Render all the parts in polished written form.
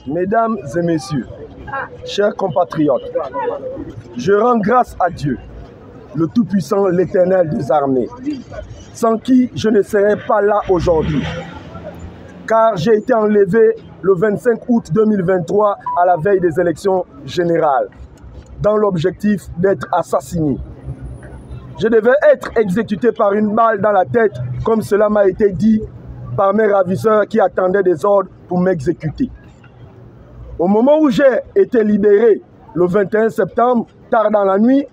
Mesdames et messieurs, chers compatriotes, je rends grâce à Dieu, le Tout-Puissant, l'Éternel des armées, sans qui je ne serais pas là aujourd'hui, car j'ai été enlevé le 25 août 2023 à la veille des élections générales, dans l'objectif d'être assassiné. Je devais être exécuté par une balle dans la tête, comme cela m'a été dit par mes ravisseurs qui attendaient des ordres pour m'exécuter. Au moment où j'ai été libéré, le 21 septembre, tard dans la nuit,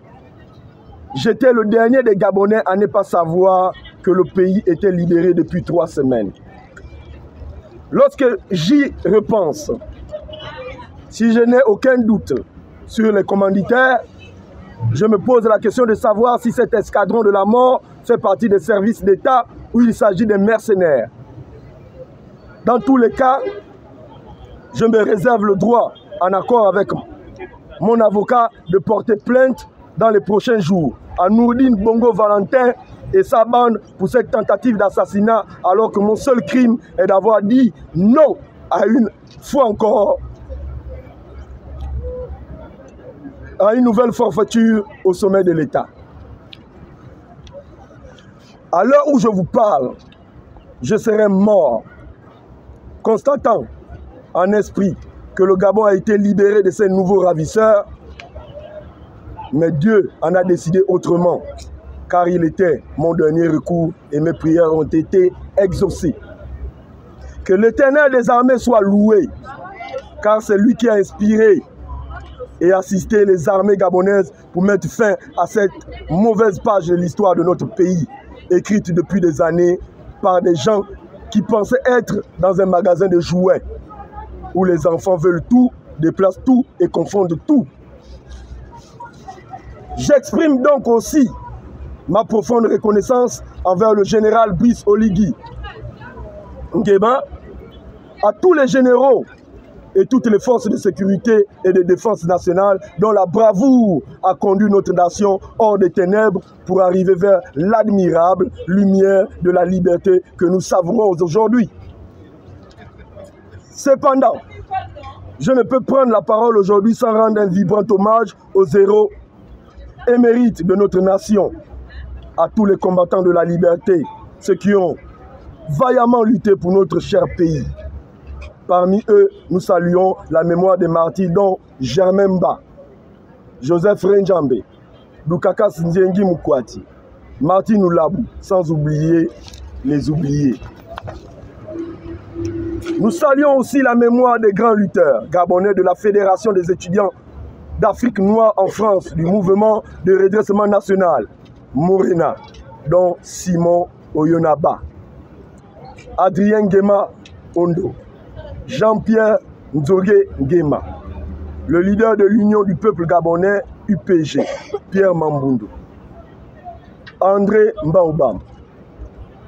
j'étais le dernier des Gabonais à ne pas savoir que le pays était libéré depuis 3 semaines. Lorsque j'y repense, si je n'ai aucun doute sur les commanditaires, je me pose la question de savoir si cet escadron de la mort fait partie des services d'État ou il s'agit des mercenaires. Dans tous les cas, je me réserve le droit, en accord avec mon avocat, de porter plainte dans les prochains jours à Nourdine Bongo Valentin et sa bande pour cette tentative d'assassinat, alors que mon seul crime est d'avoir dit non à une fois encore à une nouvelle forfaiture au sommet de l'État. À l'heure où je vous parle, je serai mort, constatant en esprit que le Gabon a été libéré de ses nouveaux ravisseurs, mais Dieu en a décidé autrement, car il était mon dernier recours et mes prières ont été exaucées. Que l'Éternel des armées soit loué, car c'est lui qui a inspiré et assisté les armées gabonaises pour mettre fin à cette mauvaise page de l'histoire de notre pays, écrite depuis des années par des gens qui pensaient être dans un magasin de jouets, où les enfants veulent tout, déplacent tout et confondent tout. J'exprime donc aussi ma profonde reconnaissance envers le général Brice Oligui Nguema, à tous les généraux et toutes les forces de sécurité et de défense nationale dont la bravoure a conduit notre nation hors des ténèbres pour arriver vers l'admirable lumière de la liberté que nous savourons aujourd'hui. Cependant, je ne peux prendre la parole aujourd'hui sans rendre un vibrant hommage aux héros émérites de notre nation, à tous les combattants de la liberté, ceux qui ont vaillamment lutté pour notre cher pays. Parmi eux, nous saluons la mémoire des martyrs dont Germain Mba, Joseph Renjambe, Lukaka Sindiengi Mukwati, Martin Oulabou, sans oublier les oubliés. Nous saluons aussi la mémoire des grands lutteurs gabonais de la Fédération des étudiants d'Afrique noire en France, du mouvement de redressement national, Morena, dont Simon Oyonaba, Adrien Nguema Ondo, Jean-Pierre Nzogé Nguema, le leader de l'Union du peuple gabonais, UPG, Pierre Mamboundou, André Mbaoubam,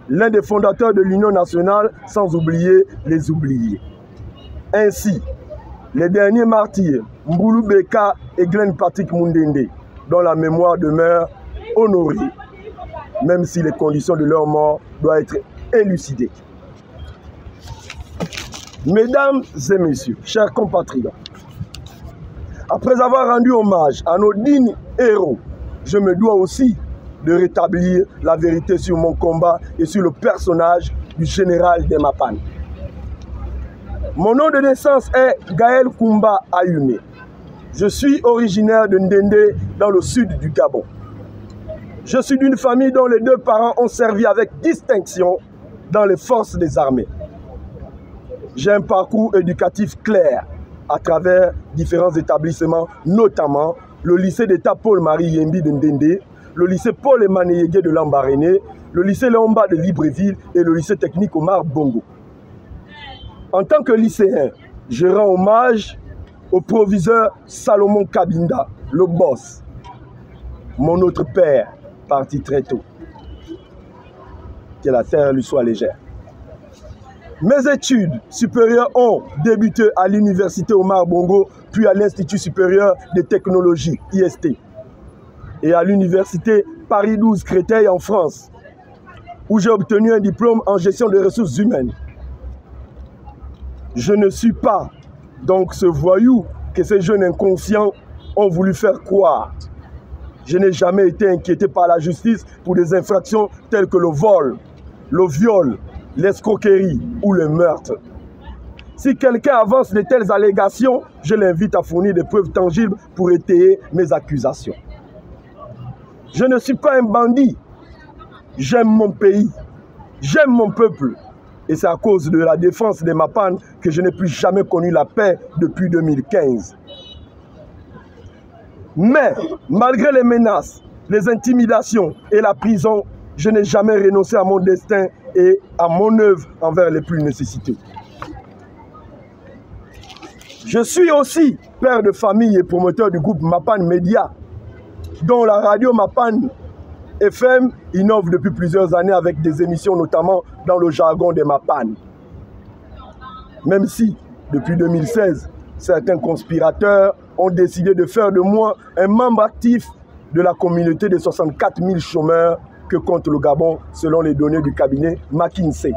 l'un des fondateurs de l'Union nationale, sans oublier les oubliés. Ainsi, les derniers martyrs, Mboulou Beka et Glenn Patrick Mundende, dont la mémoire demeure honorée, même si les conditions de leur mort doivent être élucidées. Mesdames et messieurs, chers compatriotes, après avoir rendu hommage à nos dignes héros, je me dois aussi de rétablir la vérité sur mon combat et sur le personnage du général Demapan. Mon nom de naissance est Gaël Koumba Ayume. Je suis originaire de Ndende, dans le sud du Gabon. Je suis d'une famille dont les 2 parents ont servi avec distinction dans les forces des armées. J'ai un parcours éducatif clair à travers différents établissements, notamment le lycée d'État Paul-Marie Yembi de Ndende, le lycée Paul-Emmanuel Yégué de Lambaréné, le lycée Léomba de Libreville et le lycée technique Omar Bongo. En tant que lycéen, je rends hommage au proviseur Salomon Kabinda, le boss, mon autre père, parti très tôt. Que la terre lui soit légère. Mes études supérieures ont débuté à l'université Omar Bongo, puis à l'Institut supérieur des technologies, IST, et à l'Université Paris 12 Créteil en France, où j'ai obtenu un diplôme en gestion des ressources humaines. Je ne suis pas donc ce voyou que ces jeunes inconscients ont voulu faire croire. Je n'ai jamais été inquiété par la justice pour des infractions telles que le vol, le viol, l'escroquerie ou le meurtre. Si quelqu'un avance de telles allégations, je l'invite à fournir des preuves tangibles pour étayer mes accusations. Je ne suis pas un bandit. J'aime mon pays. J'aime mon peuple. Et c'est à cause de la défense des Mapan que je n'ai plus jamais connu la paix depuis 2015. Mais, malgré les menaces, les intimidations et la prison, je n'ai jamais renoncé à mon destin et à mon œuvre envers les plus nécessités. Je suis aussi père de famille et promoteur du groupe Mapan Média, dont la radio Mapan FM innove depuis plusieurs années avec des émissions notamment dans le jargon des Mapan. Même si, depuis 2016, certains conspirateurs ont décidé de faire de moi un membre actif de la communauté de 64 000 chômeurs que compte le Gabon selon les données du cabinet McKinsey.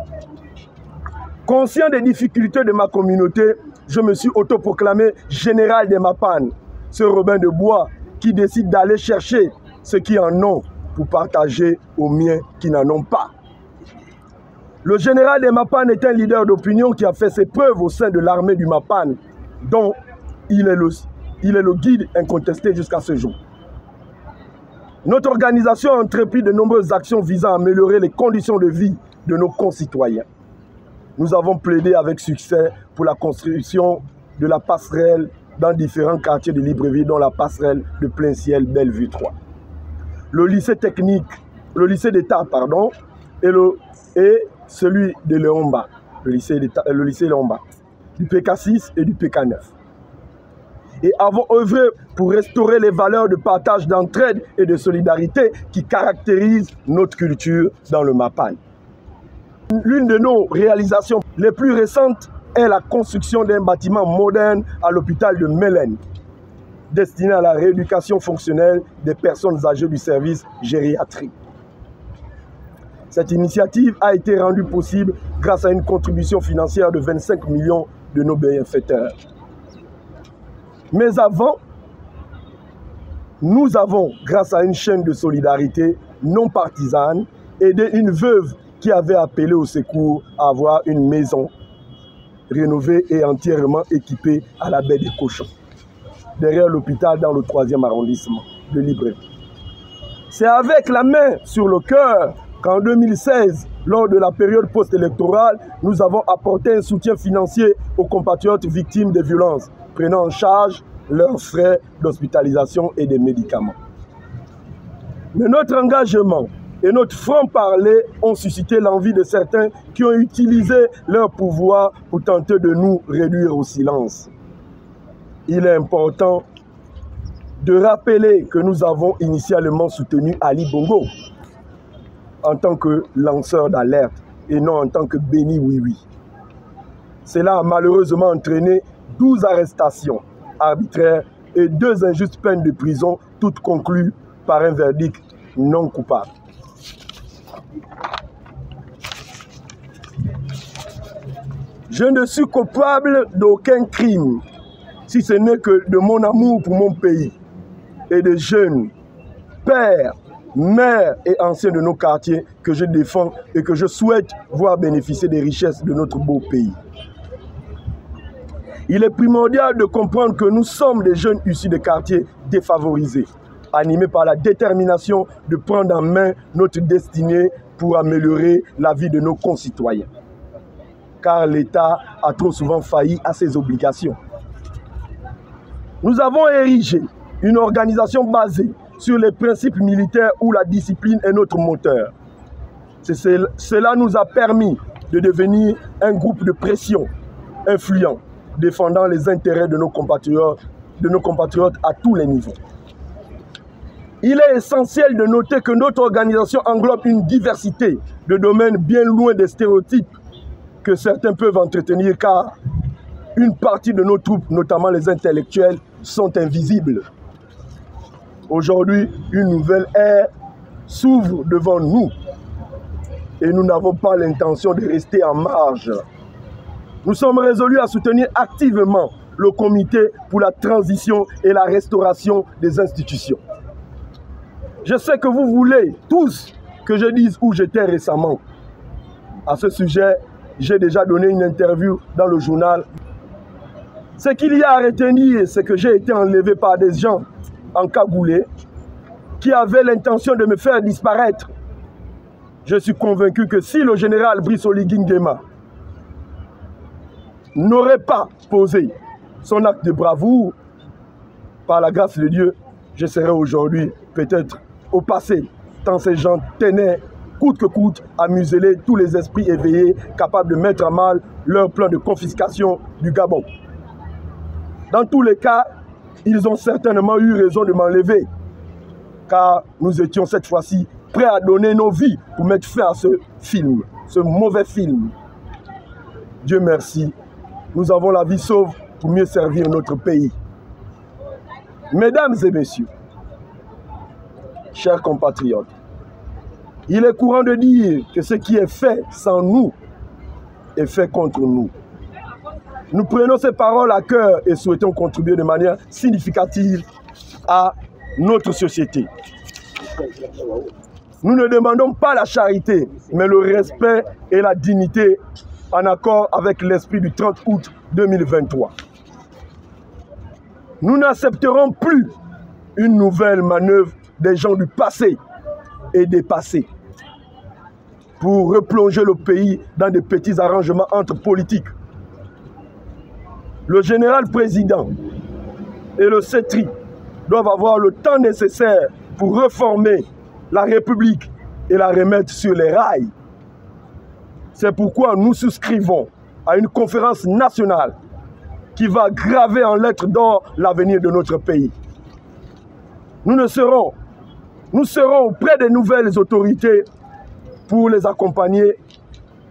Conscient des difficultés de ma communauté, je me suis autoproclamé général des Mapan, ce Robin de Bois qui décide d'aller chercher ceux qui en ont pour partager aux miens qui n'en ont pas. Le général des Mapan est un leader d'opinion qui a fait ses preuves au sein de l'armée du Mapan, dont il est le guide incontesté jusqu'à ce jour. Notre organisation a entrepris de nombreuses actions visant à améliorer les conditions de vie de nos concitoyens. Nous avons plaidé avec succès pour la construction de la passerelle dans différents quartiers de Libreville, dont la passerelle de Plein Ciel Bellevue 3. Le lycée technique, le lycée d'État, pardon, et celui de Léomba, le lycée Léomba, du PK6 et du PK9. Et avons œuvré pour restaurer les valeurs de partage, d'entraide et de solidarité qui caractérisent notre culture dans le Mapan. L'une de nos réalisations les plus récentes est la construction d'un bâtiment moderne à l'hôpital de Mélène, destiné à la rééducation fonctionnelle des personnes âgées du service gériatrie. Cette initiative a été rendue possible grâce à une contribution financière de 25 millions de nos bienfaiteurs. Mais avant, nous avons, grâce à une chaîne de solidarité non partisane, aidé une veuve qui avait appelé au secours à avoir une maison rénovée et entièrement équipée à la baie des Cochons, derrière l'hôpital dans le 3e arrondissement de Libreville. C'est avec la main sur le cœur qu'en 2016, lors de la période post-électorale, nous avons apporté un soutien financier aux compatriotes victimes des violences, prenant en charge leurs frais d'hospitalisation et des médicaments. Mais notre engagement et notre franc-parler ont suscité l'envie de certains qui ont utilisé leur pouvoir pour tenter de nous réduire au silence. Il est important de rappeler que nous avons initialement soutenu Ali Bongo en tant que lanceur d'alerte et non en tant que béni oui-oui. Cela a malheureusement entraîné 12 arrestations arbitraires et 2 injustes peines de prison, toutes conclues par un verdict non coupable. Je ne suis coupable d'aucun crime, si ce n'est que de mon amour pour mon pays et des jeunes, pères, mères et anciens de nos quartiers que je défends et que je souhaite voir bénéficier des richesses de notre beau pays. Il est primordial de comprendre que nous sommes des jeunes issus des quartiers défavorisés, animés par la détermination de prendre en main notre destinée pour améliorer la vie de nos concitoyens. Car l'État a trop souvent failli à ses obligations. Nous avons érigé une organisation basée sur les principes militaires où la discipline est notre moteur. Cela nous a permis de devenir un groupe de pression influent, défendant les intérêts de nos compatriotes à tous les niveaux. Il est essentiel de noter que notre organisation englobe une diversité de domaines bien loin des stéréotypes que certains peuvent entretenir, car une partie de nos troupes, notamment les intellectuels, sont invisibles. Aujourd'hui, une nouvelle ère s'ouvre devant nous et nous n'avons pas l'intention de rester en marge. Nous sommes résolus à soutenir activement le comité pour la transition et la restauration des institutions. Je sais que vous voulez tous que je dise où j'étais récemment. À ce sujet, j'ai déjà donné une interview dans le journal. Ce qu'il y a à retenir, c'est que j'ai été enlevé par des gens encagoulés qui avaient l'intention de me faire disparaître. Je suis convaincu que si le général Brice Oligui Nguema n'aurait pas posé son acte de bravoure, par la grâce de Dieu, je serais aujourd'hui peut-être au passé, tant ces gens tenaient coûte que coûte à museler tous les esprits éveillés capables de mettre à mal leur plan de confiscation du Gabon. Dans tous les cas, ils ont certainement eu raison de m'enlever, car nous étions cette fois-ci prêts à donner nos vies pour mettre fin à ce film, ce mauvais film. Dieu merci, nous avons la vie sauve pour mieux servir notre pays. Mesdames et messieurs, chers compatriotes, il est courant de dire que ce qui est fait sans nous est fait contre nous. Nous prenons ces paroles à cœur et souhaitons contribuer de manière significative à notre société. Nous ne demandons pas la charité, mais le respect et la dignité en accord avec l'esprit du 30 août 2023. Nous n'accepterons plus une nouvelle manœuvre des gens du passé et dépassés pour replonger le pays dans de petits arrangements entre politiques. Le général président et le CETRI doivent avoir le temps nécessaire pour reformer la République et la remettre sur les rails. C'est pourquoi nous souscrivons à une conférence nationale qui va graver en lettres d'or l'avenir de notre pays. Nous serons auprès des nouvelles autorités pour les accompagner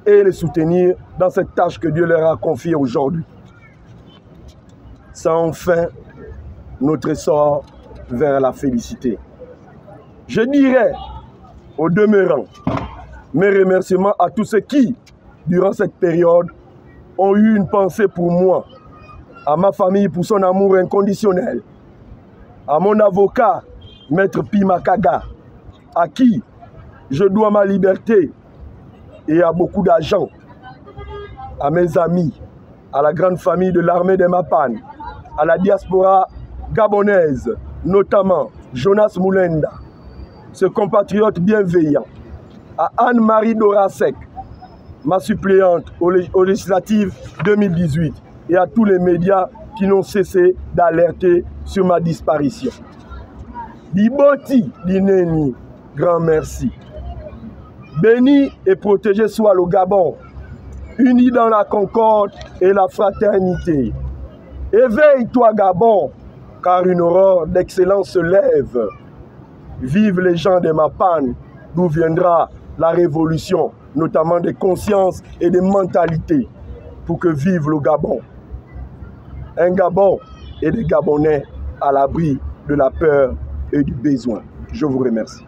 et les soutenir dans cette tâche que Dieu leur a confiée aujourd'hui. C'est enfin notre essor vers la félicité. Je dirais, au demeurant, mes remerciements à tous ceux qui, durant cette période, ont eu une pensée pour moi, à ma famille pour son amour inconditionnel, à mon avocat, Maître Pima Kaga, à qui je dois ma liberté, et à beaucoup d'agents, à mes amis, à la grande famille de l'armée des Mapan, à la diaspora gabonaise, notamment Jonas Moulenda, ce compatriote bienveillant, à Anne-Marie Dorasek, ma suppléante aux législatives 2018, et à tous les médias qui n'ont cessé d'alerter sur ma disparition. Diboti Dineni, grand merci. Béni et protégé soit le Gabon, uni dans la concorde et la fraternité. Éveille-toi Gabon, car une aurore d'excellence se lève. Vive les gens de Mapan, d'où viendra la révolution, notamment des consciences et des mentalités, pour que vive le Gabon. Un Gabon et des Gabonais à l'abri de la peur et du besoin. Je vous remercie.